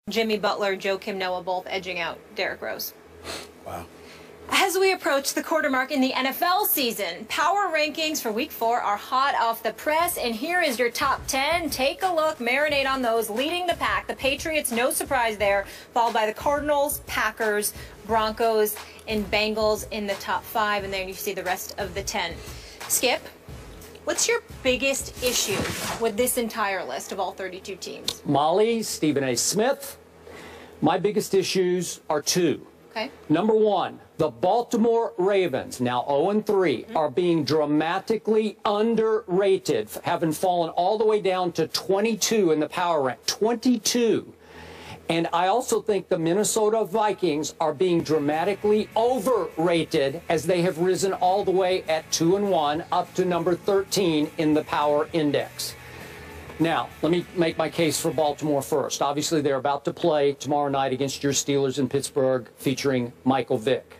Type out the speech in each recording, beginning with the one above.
Jimmy Butler, Joakim Noah both edging out Derrick Rose. Wow. As we approach the quarter mark in the NFL season, power rankings for Week 4 are hot off the press, and here is your top 10. Take a look, marinate on those. Leading the pack, the Patriots, no surprise there, followed by the Cardinals, Packers, Broncos, and Bengals in the top 5, and then you see the rest of the 10. Skip, what's your biggest issue with this entire list of all 32 teams? Molly, Stephen A. Smith, my biggest issues are two. Okay. Number one, the Baltimore Ravens, now 0-3, are being dramatically underrated, having fallen all the way down to 22 in the power rank. 22. And I also think the Minnesota Vikings are being dramatically overrated as they have risen all the way at 2-1 up to number 13 in the power index. Now, let me make my case for Baltimore first. Obviously, they're about to play tomorrow night against your Steelers in Pittsburgh, featuring Michael Vick.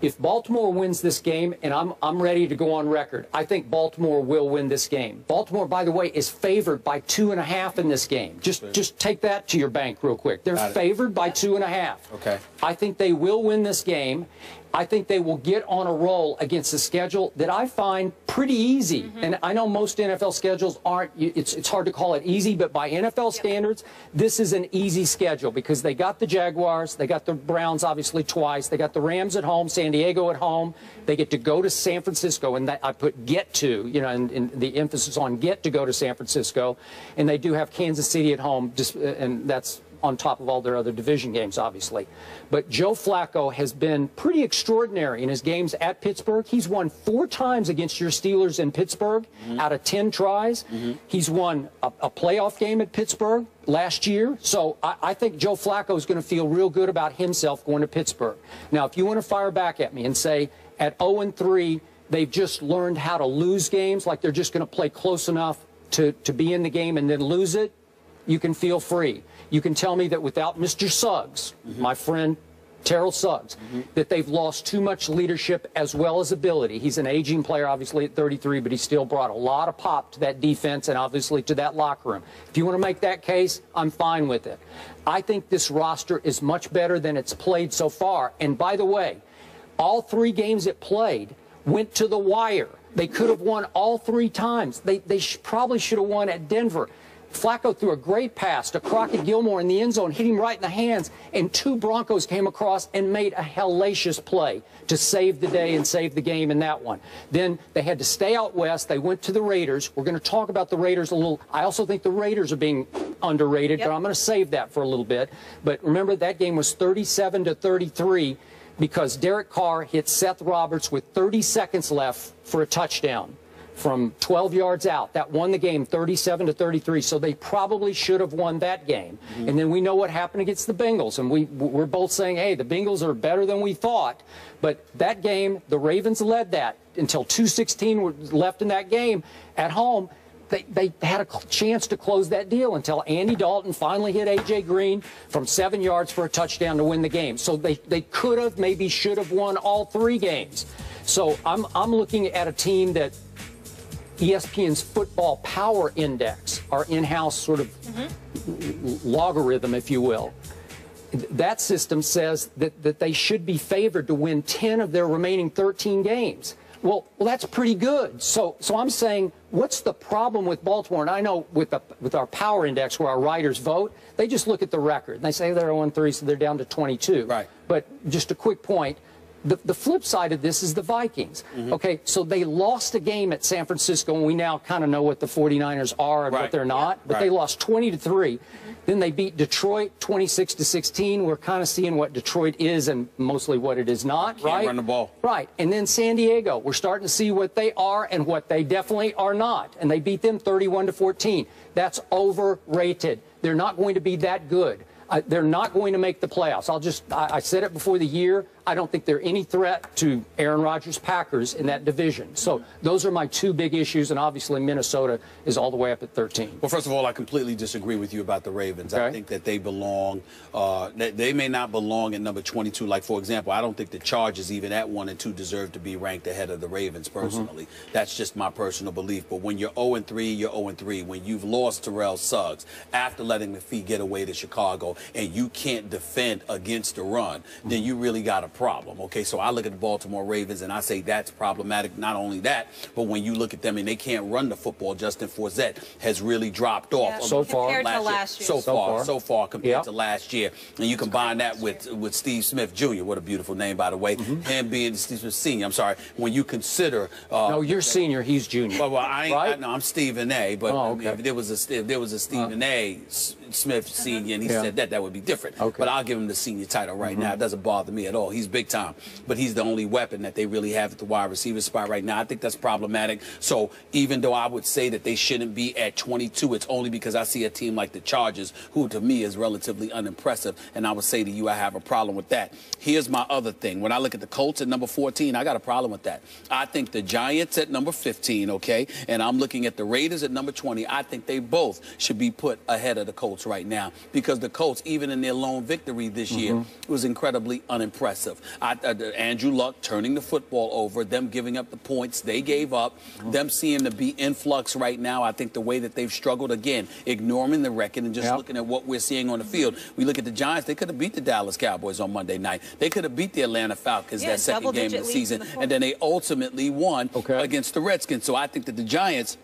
If Baltimore wins this game, and I'm ready to go on record, I think Baltimore will win this game. Baltimore, by the way, is favored by 2.5 in this game. Just take that to your bank real quick. They're favored by 2.5. Okay. I think they will win this game. I think they will get on a roll against a schedule that I find pretty easy. And I know most NFL schedules aren't, it's hard to call it easy, but by NFL standards, this is an easy schedule because they got the Jaguars, they got the Browns obviously twice, they got the Rams at home, San Diego at home, they get to go to San Francisco, and that I put get to, you know, and the emphasis on get to go to San Francisco, and they do have Kansas City at home, and that's on top of all their other division games, obviously. But Joe Flacco has been pretty extraordinary in his games at Pittsburgh. He's won 4 times against your Steelers in Pittsburgh out of 10 tries. He's won a playoff game at Pittsburgh last year. So I think Joe Flacco is going to feel real good about himself going to Pittsburgh. Now, if you want to fire back at me and say at 0-3, they've just learned how to lose games, like they're just going to play close enough to be in the game and then lose it, you can feel free. You can tell me that without Mr. Suggs, my friend Terrell Suggs, that they've lost too much leadership as well as ability. He's an aging player, obviously, at 33, but he still brought a lot of pop to that defense and obviously to that locker room. If you want to make that case, I'm fine with it. I think this roster is much better than it's played so far. And by the way, all 3 games it played went to the wire. They could have won all 3 times. They probably should have won at Denver. Flacco threw a great pass to Crockett Gilmore in the end zone, hit him right in the hands, and 2 Broncos came across and made a hellacious play to save the day and save the game in that one. Then they had to stay out west. They went to the Raiders. We're going to talk about the Raiders a little. I also think the Raiders are being underrated, but I'm going to save that for a little bit. But remember, that game was 37-33 because Derek Carr hit Seth Roberts with 30 seconds left for a touchdown from 12 yards out. That won the game 37-33, so they probably should have won that game. And then we know what happened against the Bengals, and we're both saying, hey, the Bengals are better than we thought. But that game, the Ravens led that until 2:16 were left in that game at home. They had a chance to close that deal until Andy Dalton finally hit A.J. Green from 7 yards for a touchdown to win the game. So they could have, maybe should have won all 3 games. So I'm looking at a team that ESPN's Football Power Index, our in-house sort of logarithm, if you will, that system says that they should be favored to win 10 of their remaining 13 games. Well, that's pretty good. So I'm saying, what's the problem with Baltimore? And I know with our Power Index, where our writers vote, they just look at the record. And they say they're 0-3, so they're down to 22. Right. But just a quick point. The flip side of this is the Vikings. Okay, so they lost a game at San Francisco, and we now kind of know what the 49ers are and what they're not. But they lost 20-3. Then they beat Detroit 26-16. We're kind of seeing what Detroit is and mostly what it is not. Can't run the ball. Right. And then San Diego, we're starting to see what they are and what they definitely are not. And they beat them 31-14. That's overrated. They're not going to be that good. They're not going to make the playoffs. I said it before the year. I don't think they're any threat to Aaron Rodgers' Packers in that division. So those are my two big issues, and obviously Minnesota is all the way up at 13. Well, first of all, I completely disagree with you about the Ravens. Okay. I think that they belong, they may not belong at number 22. Like, for example, I don't think the Chargers, even at 1 and 2, deserve to be ranked ahead of the Ravens, personally. That's just my personal belief. But when you're 0-3, you're 0-3. When you've lost Terrell Suggs after letting McPhee get away to Chicago and you can't defend against the run, then you really got a problem, okay? So I look at the Baltimore Ravens and I say that's problematic. Not only that, but when you look at them and they can't run the football, Justin Forsett has really dropped off. Yeah. So far. Compared to last year. So far compared to last year. And you combine that with Steve Smith Jr., what a beautiful name, by the way, him being Steve Smith Sr., I'm sorry, when you consider... no, you're senior, he's junior. Well, I ain't, right? no, I'm Stephen A., but oh, I okay. mean, if there was a Stephen A. Smith Sr., and he said that would be different. Okay. But I'll give him the senior title right now. It doesn't bother me at all. He's big time. But he's the only weapon that they really have at the wide receiver spot right now. I think that's problematic. So even though I would say that they shouldn't be at 22, it's only because I see a team like the Chargers, who to me is relatively unimpressive, and I would say to you I have a problem with that. Here's my other thing. When I look at the Colts at number 14, I got a problem with that. I think the Giants at number 15, okay, and I'm looking at the Raiders at number 20. I think they both should be put ahead of the Colts right now, because the Colts, even in their lone victory this year, was incredibly unimpressive. Andrew Luck turning the football over, them giving up the points they gave up, them seeing to be in flux right now. I think the way that they've struggled, again, ignoring the record and just looking at what we're seeing on the field. We look at the Giants, they could have beat the Dallas Cowboys on Monday night. They could have beat the Atlanta Falcons that second game of the season, and then they ultimately won against the Redskins. So I think that the Giants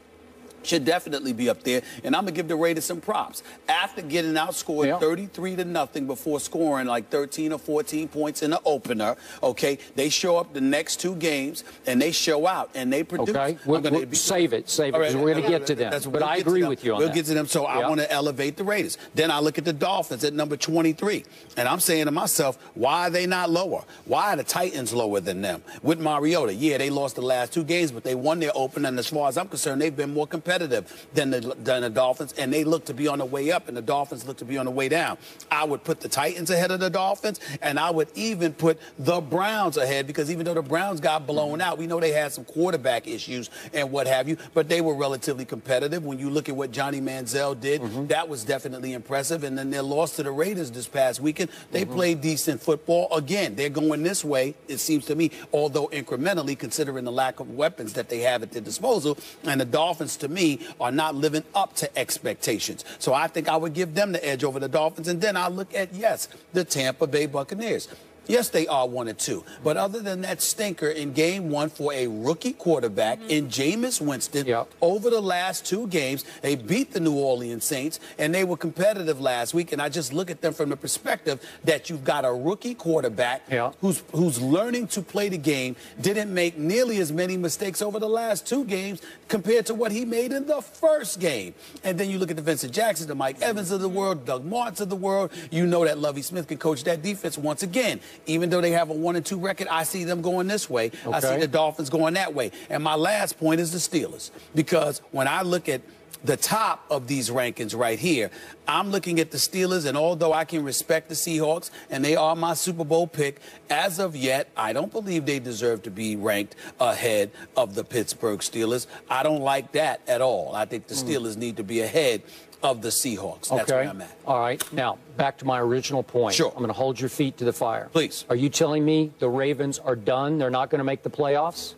should definitely be up there, and I'm going to give the Raiders some props. After getting outscored 33-0 before scoring like 13 or 14 points in the opener, okay, they show up the next two games, and they show out, and they produce. Okay, we'll save it, because we're going to get to them. But I agree with you on that. We'll get to them, so I want to elevate the Raiders. Then I look at the Dolphins at number 23, and I'm saying to myself, why are they not lower? Why are the Titans lower than them? With Mariota, yeah, they lost the last two games, but they won their opener, and as far as I'm concerned, they've been more competitive than the Dolphins, and they look to be on the way up, and the Dolphins look to be on the way down. I would put the Titans ahead of the Dolphins, and I would even put the Browns ahead, because even though the Browns got blown out, we know they had some quarterback issues and what have you, but they were relatively competitive. When you look at what Johnny Manziel did, that was definitely impressive. And then their loss to the Raiders this past weekend, they played decent football. Again, they're going this way, it seems to me, although incrementally, considering the lack of weapons that they have at their disposal. And the Dolphins, to me, are not living up to expectations. So I think I would give them the edge over the Dolphins. And then I look at, yes, the Tampa Bay Buccaneers. Yes, they are 1-2. But other than that stinker in game one for a rookie quarterback in Jameis Winston, over the last two games, they beat the New Orleans Saints, and they were competitive last week. And I just look at them from the perspective that you've got a rookie quarterback who's learning to play the game, didn't make nearly as many mistakes over the last two games compared to what he made in the first game. And then you look at the Vincent Jackson, the Mike Evans of the world, Doug Martins of the world. You know that Lovie Smith can coach that defense once again. Even though they have a 1-2 record, I see them going this way. I see the Dolphins going that way. And my last point is the Steelers. Because when I look at the top of these rankings right here, I'm looking at the Steelers, and although I can respect the Seahawks, and they are my Super Bowl pick, as of yet, I don't believe they deserve to be ranked ahead of the Pittsburgh Steelers. I don't like that at all. I think the Steelers need to be ahead of the Seahawks. That's where I'm at. All right. Now, back to my original point. Sure. I'm going to hold your feet to the fire. Please. Are you telling me the Ravens are done? They're not going to make the playoffs?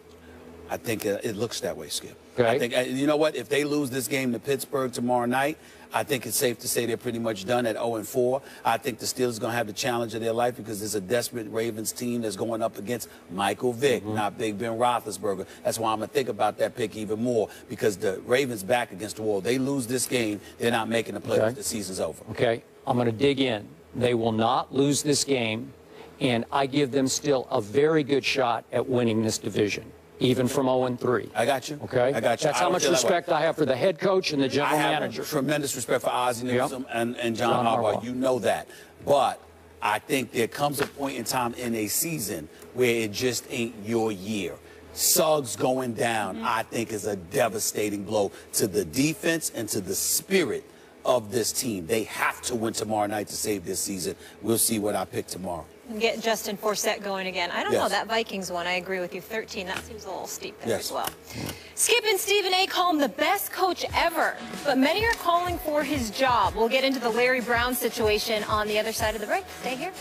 I think it looks that way, Skip. Okay. I think, you know what? If they lose this game to Pittsburgh tomorrow night, I think it's safe to say they're pretty much done at 0-4. I think the Steelers are going to have the challenge of their life, because there's a desperate Ravens team that's going up against Michael Vick, not Big Ben Roethlisberger. That's why I'm going to think about that pick even more, because the Ravens back against the wall. They lose this game, they're not making the playoffs. The season's over. Okay. I'm going to dig in. They will not lose this game, and I give them still a very good shot at winning this division, even from 0-3. I got you. Okay? I got you. That's how much respect I have for the head coach and the general manager. I have tremendous respect for Ozzie Newsome and John Harbaugh. You know that. But I think there comes a point in time in a season where it just ain't your year. Suggs going down, I think, is a devastating blow to the defense and to the spirit of this team. They have to win tomorrow night to save this season. We'll see what I pick tomorrow. get Justin Forsett going again. I don't Yes. know, that Vikings one, I agree with you, 13, that seems a little steep there Yes. as well. Skip and Stephen A. call him the best coach ever, but many are calling for his job. We'll get into the Larry Brown situation on the other side of the break. Stay here.